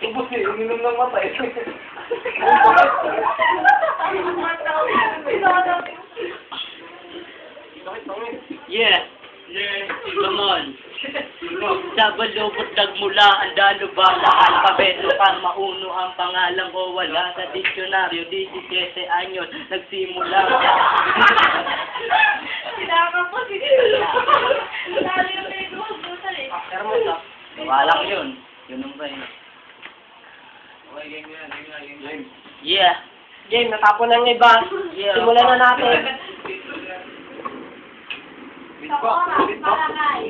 Ubus eh, uminom ng matay. Yeah. Yeah. Come on. Sa balubot nagmula ang dalubang sa alpabeto ka mauno ang pangalan ko wala sa diksyonaryo 17 anyos nagsimula. Kinakapos, hindi Lalo yung may doon, butal eh. Wala ko yun. Yun ang ba yun? Okay, game yan, game. Yeah. Game, natapon ng iba. Yeah. Simulan na natin. Sa oras, barangay.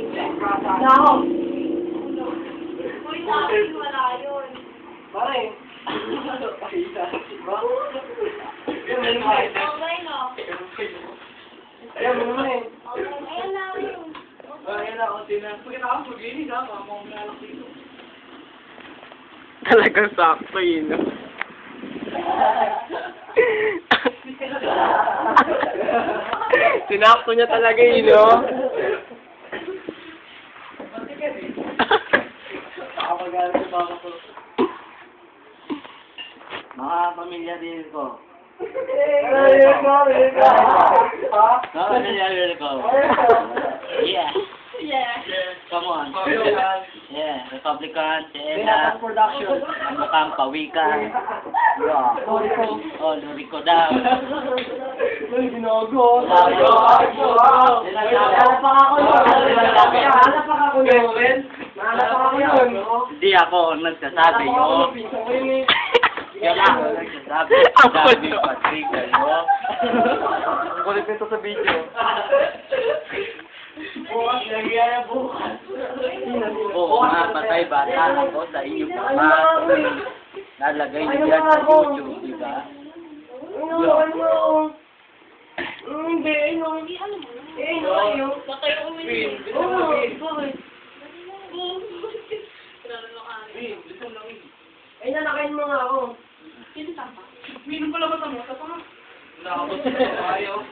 Nahom. Uy, sa akin, wala yun. Pare. Okay, no? Ayan, mo naman eh. Ayan na yun. Ayan na, konti na. Pagkatapos mag-inis ha, mga umalalak dito. Talagang sakto yun, no? Sinakto niya talaga yun, no? Nakapagalit sa baka ko. Mga pamilya din ko. Mga pamilya din ko. Yeah. Yeah. Come on. Yeah. Republican, si Behatang Ella, Production. ang mukhang pawikan. Yeah. Oh, Lurico daw. Uy, ginogo. Hanap pa ako yun. Hanap pa ako yun. Hanap pa ako yun. Hindi ako nagsasabi yun. Yan ako nagsasabi. Sabi Patrick, ano? Ang kulit nito sa video. Bukas, nagyaya bukas. Oo nga, patay bata ako sa inyo pa. Nalagay niyo yan sa YouTube, di ba? Hindi, no. Hindi, ano mo? Eh, no, yun. Baka yung uminom. Oo, bakit? Kinalalakaan. Ay, nanakain mo nga ako. Sino tama? Minum pala ba ito mo? Wala ako. Ayaw.